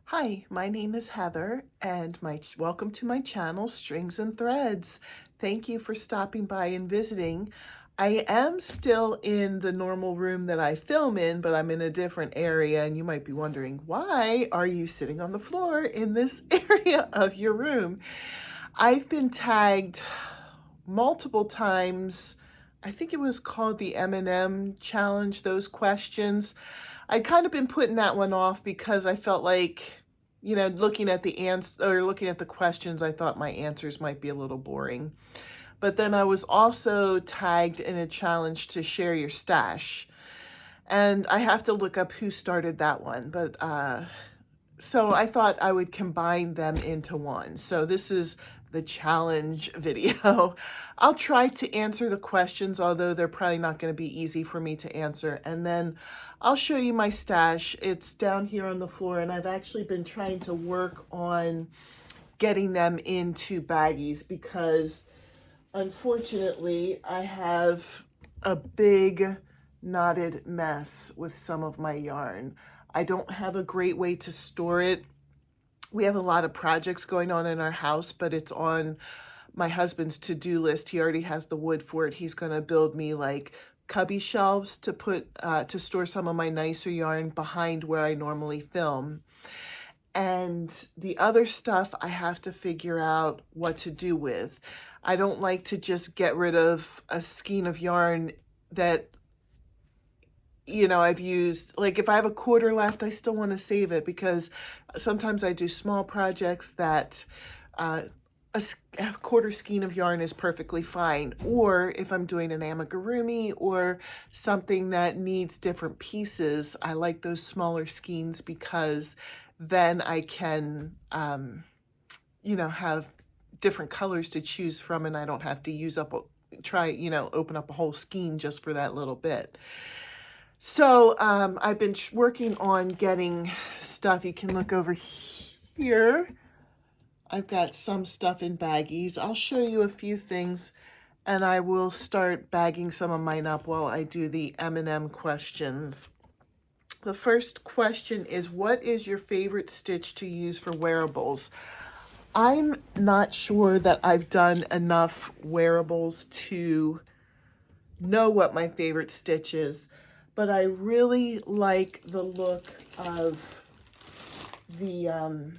Hi, my name is Heather, and welcome to my channel, Strings and Threads. Thank you for stopping by and visiting. I am still in the normal room that I film in, but I'm in a different area, and you might be wondering, why are you sitting on the floor in this area of your room? I've been tagged multiple times. I think it was called the M&M challenge, those questions. I'd kind of been putting that one off because I felt like, looking at the answer or looking at the questions, I thought my answers might be a little boring. But then I was also tagged in a challenge to share your stash. And I have to look up who started that one. But so I thought I would combine them into one. So this is the challenge video. I'll try to answer the questions, although they're probably not going to be easy for me to answer. And then I'll show you my stash. It's down here on the floor, and I've actually been trying to work on getting them into baggies because unfortunately I have a big knotted mess with some of my yarn. I don't have a great way to store it. We have a lot of projects going on in our house, but it's on my husband's to-do list. He already has the wood for it. He's going to build me like cubby shelves to put to store some of my nicer yarn behind where I normally film. And the other stuff I have to figure out what to do with. I don't like to just get rid of a skein of yarn that I've used. Like if I have a quarter left, I still want to save it because sometimes I do small projects that a quarter skein of yarn is perfectly fine. Or if I'm doing an amigurumi or something that needs different pieces, I like those smaller skeins because then I can, have different colors to choose from, and I don't have to open up a whole skein just for that little bit. So I've been working on getting stuff. You can look over here. I've got some stuff in baggies. I'll show you a few things, and I will start bagging some of mine up while I do the M&M questions. The first question is, what is your favorite stitch to use for wearables? I'm not sure that I've done enough wearables to know what my favorite stitch is, but I really like the look of the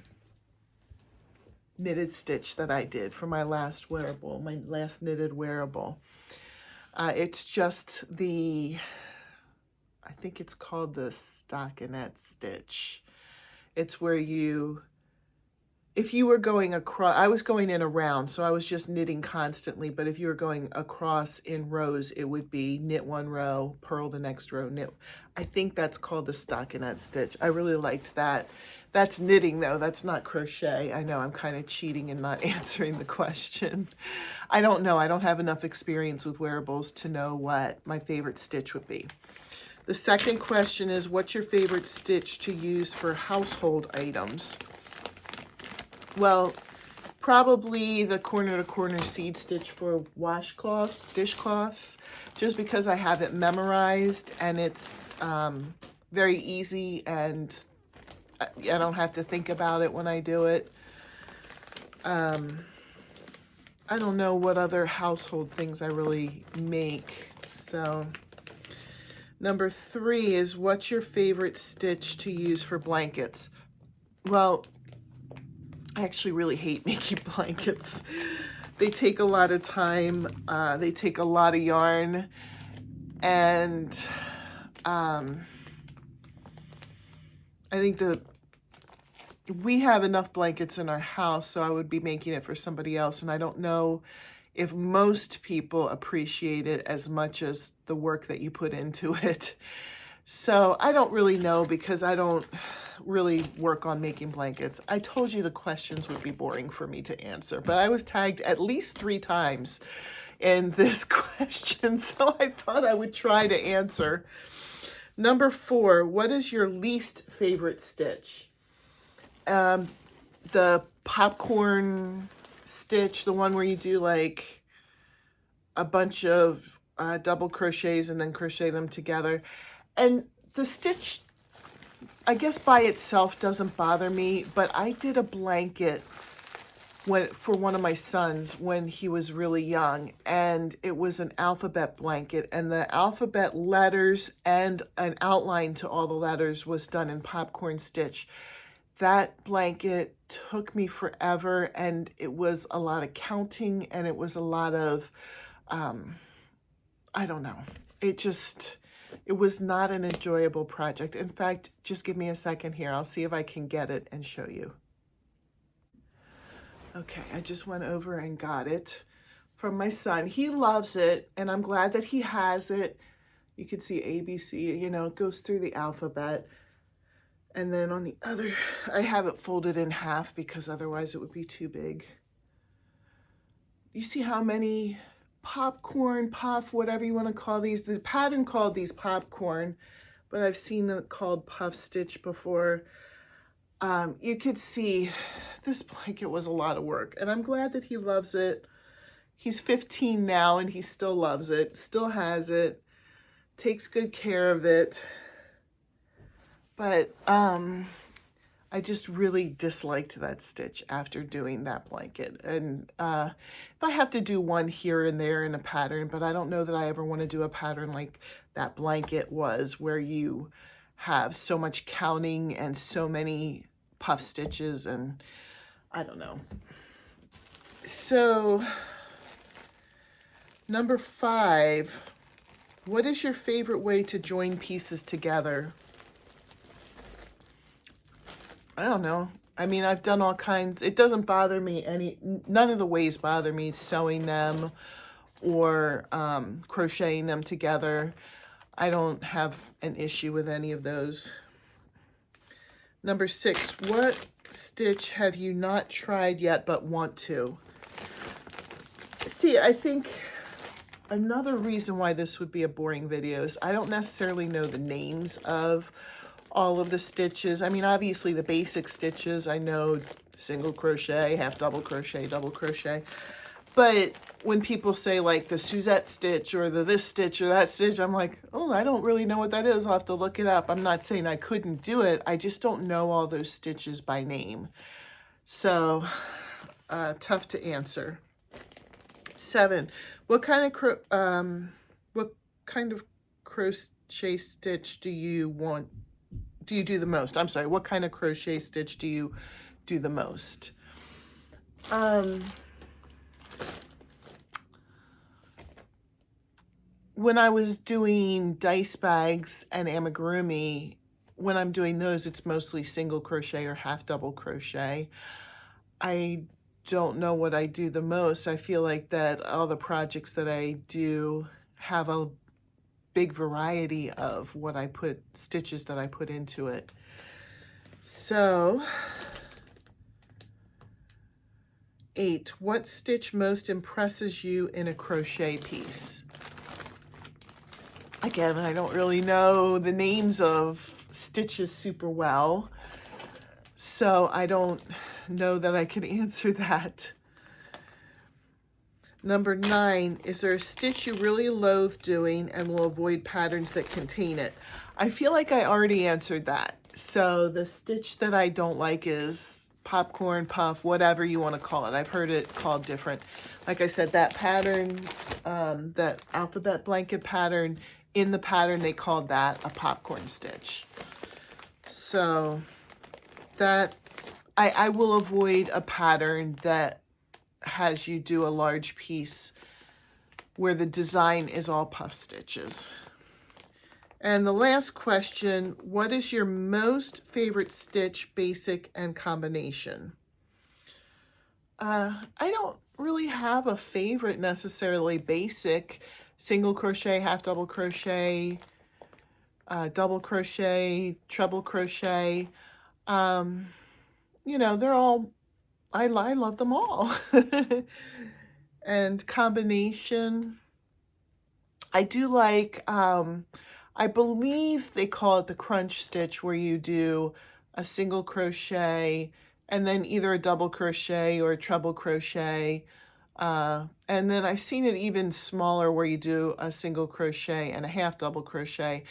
knitted stitch that I did for my last wearable, my last knitted wearable. It's just I think it's called the stockinette stitch. It's where if you were going across, I was going in a round, so I was just knitting constantly, but if you were going across in rows, it would be knit one row, purl the next row, knit. I think that's called the stockinette stitch. I really liked that. That's knitting though, that's not crochet. I know I'm kind of cheating and not answering the question. I don't know, I don't have enough experience with wearables to know what my favorite stitch would be. The second question is, what's your favorite stitch to use for household items? Well, probably the corner to corner seed stitch for washcloths, dishcloths, just because I have it memorized and it's very easy and I don't have to think about it when I do it. I don't know what other household things I really make. So number 3 is, what's your favorite stitch to use for blankets? Well, I actually really hate making blankets. They take a lot of time. They take a lot of yarn. And I think we have enough blankets in our house, so I would be making it for somebody else. And I don't know if most people appreciate it as much as the work that you put into it. So I don't really know because I don't really work on making blankets. I told you the questions would be boring for me to answer, but I was tagged at least 3 times in this question, so I thought I would try to answer. Number 4, what is your least favorite stitch? The popcorn stitch, the one where you do like a bunch of double crochets and then crochet them together. And the stitch I guess by itself doesn't bother me, but I did a blanket for one of my sons when he was really young, and it was an alphabet blanket, and the alphabet letters and an outline to all the letters was done in popcorn stitch. That blanket took me forever, and it was a lot of counting, and it was a lot of, I don't know. It was not an enjoyable project. In fact, just give me a second here. I'll see if I can get it and show you. Okay, I just went over and got it from my son. He loves it, and I'm glad that he has it. You can see ABC, you know, it goes through the alphabet. And then on the other, I have it folded in half because otherwise it would be too big. You see how many popcorn, puff, whatever you want to call these. The pattern called these popcorn, but I've seen it called puff stitch before. You could see this blanket was a lot of work, and I'm glad that he loves it. He's 15 now, and he still loves it, still has it, takes good care of it. But I just really disliked that stitch after doing that blanket. And if I have to do one here and there in a pattern, but I don't know that I ever want to do a pattern like that blanket was, where you have so much counting and so many puff stitches, and I don't know. So number 5, what is your favorite way to join pieces together? I don't know. I mean, I've done all kinds. It doesn't bother me none of the ways bother me, sewing them or crocheting them together. I don't have an issue with any of those. Number 6, what stitch have you not tried yet but want to? See, I think another reason why this would be a boring video is I don't necessarily know the names of all of the stitches. I mean, obviously the basic stitches, I know single crochet, half double crochet, double crochet. But when people say like the Suzette stitch or the this stitch or that stitch, I'm like, oh, I don't really know what that is. I'll have to look it up. I'm not saying I couldn't do it. I just don't know all those stitches by name. So tough to answer. 7, what kind of crochet stitch do you do the most? I'm sorry, what kind of crochet stitch do you do the most? When I was doing dice bags and amigurumi, when I'm doing those, it's mostly single crochet or half double crochet. I don't know what I do the most. I feel like that all the projects that I do have a big variety of stitches that I put into it. So 8, what stitch most impresses you in a crochet piece? Again, I don't really know the names of stitches super well, so I don't know that I can answer that. Number 9, is there a stitch you really loathe doing and will avoid patterns that contain it? I feel like I already answered that. So the stitch that I don't like is popcorn, puff, whatever you want to call it. I've heard it called different. Like I said, that pattern, that alphabet blanket pattern, in the pattern they called that a popcorn stitch. So that I will avoid a pattern that has you do a large piece where the design is all puff stitches. And the last question, what is your most favorite stitch, basic and combination? I don't really have a favorite necessarily. Basic, single crochet, half double crochet, double crochet, treble crochet. You know, they're all, I love them all. And combination, I do like, I believe they call it the crunch stitch, where you do a single crochet and then either a double crochet or a treble crochet. And then I've seen it even smaller, where you do a single crochet and a half double crochet,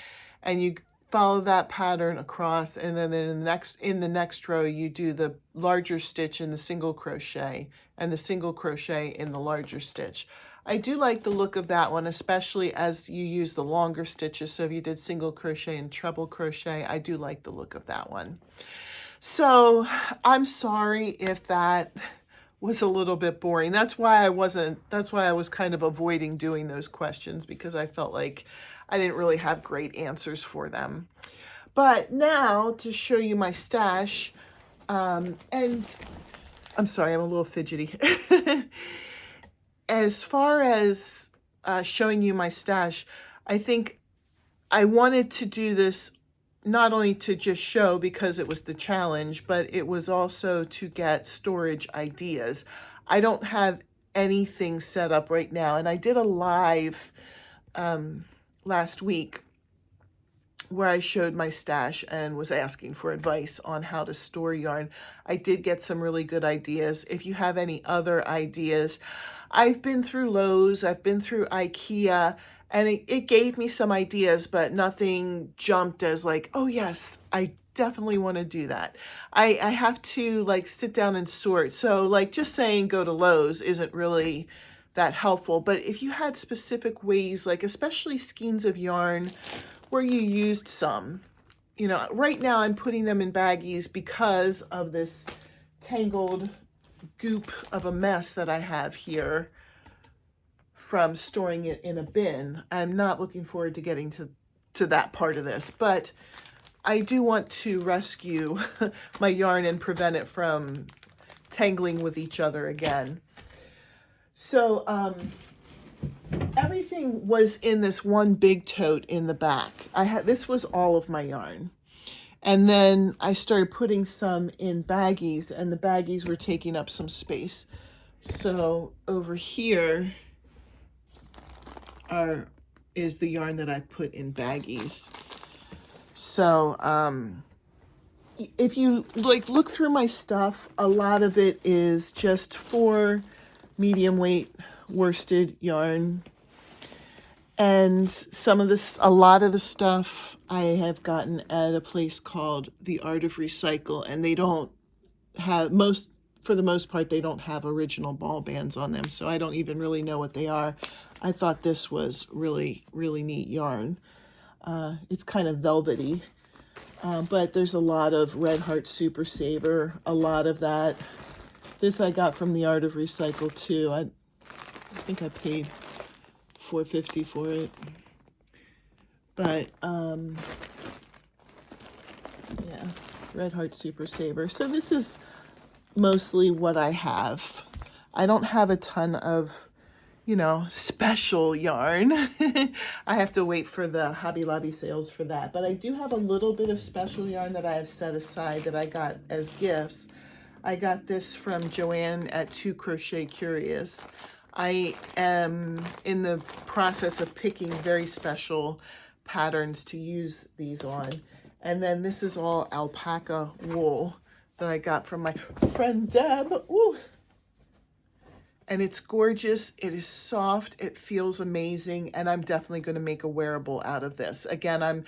and you follow that pattern across, and then in the next row you do the larger stitch in the single crochet and the single crochet in the larger stitch. I do like the look of that one, especially as you use the longer stitches. So if you did single crochet and treble crochet, I do like the look of that one. So I'm sorry if that was a little bit boring. That's why I was kind of avoiding doing those questions, because I felt like I didn't really have great answers for them. But now to show you my stash, and I'm sorry, I'm a little fidgety. As far as showing you my stash, I think I wanted to do this not only to just show because it was the challenge, but it was also to get storage ideas. I don't have anything set up right now, and I did a live last week where I showed my stash and was asking for advice on how to store yarn. I did get some really good ideas. If you have any other ideas, I've been through Lowe's, I've been through IKEA, and it gave me some ideas, but nothing jumped as like, oh yes, I definitely want to do that. I have to like sit down and sort. So like just saying go to Lowe's isn't really that helpful. But if you had specific ways, like especially skeins of yarn where you used some, you know, right now I'm putting them in baggies because of this tangled goop of a mess that I have here from storing it in a bin. I'm not looking forward to getting to that part of this, but I do want to rescue my yarn and prevent it from tangling with each other again. So everything was in this one big tote in the back. This was all of my yarn. And then I started putting some in baggies, and the baggies were taking up some space. So over here is the yarn that I put in baggies. So if you like look through my stuff, a lot of it is just for medium weight worsted yarn, and a lot of the stuff I have gotten at a place called The Art of Recycle, and they don't have for the most part, they don't have original ball bands on them, so I don't even really know what they are. I thought this was really, really neat yarn. It's kind of velvety, but there's a lot of Red Heart Super Saver, a lot of that. This I got from The Art of Recycle too. I think I paid $4.50 for it. But yeah, Red Heart Super Saver. So this is mostly what I have. I don't have a ton of, you know, special yarn. I have to wait for the Hobby Lobby sales for that. But I do have a little bit of special yarn that I have set aside that I got as gifts. I got this from Joanne at 2 Crochet Curious. I am in the process of picking very special patterns to use these on. And then this is all alpaca wool that I got from my friend Deb. Ooh. And it's gorgeous. It is soft. It feels amazing. And I'm definitely going to make a wearable out of this. Again, I'm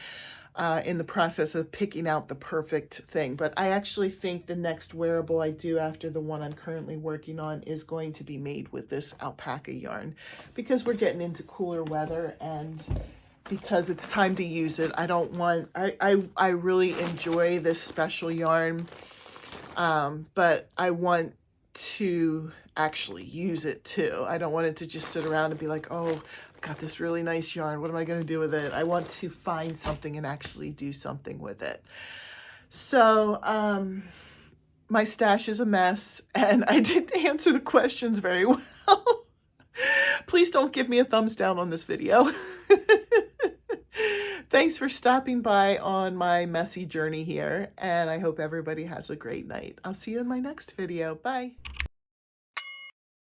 in the process of picking out the perfect thing. But I actually think the next wearable I do after the one I'm currently working on is going to be made with this alpaca yarn, because we're getting into cooler weather, and because it's time to use it. I really enjoy this special yarn, but I want to actually use it too. I don't want it to just sit around and be like, oh, I've got this really nice yarn, what am I going to do with it? I want to find something and actually do something with it. So my stash is a mess, and I didn't answer the questions very well. Please don't give me a thumbs down on this video. Thanks for stopping by on my messy journey here, and I hope everybody has a great night. I'll see you in my next video. Bye.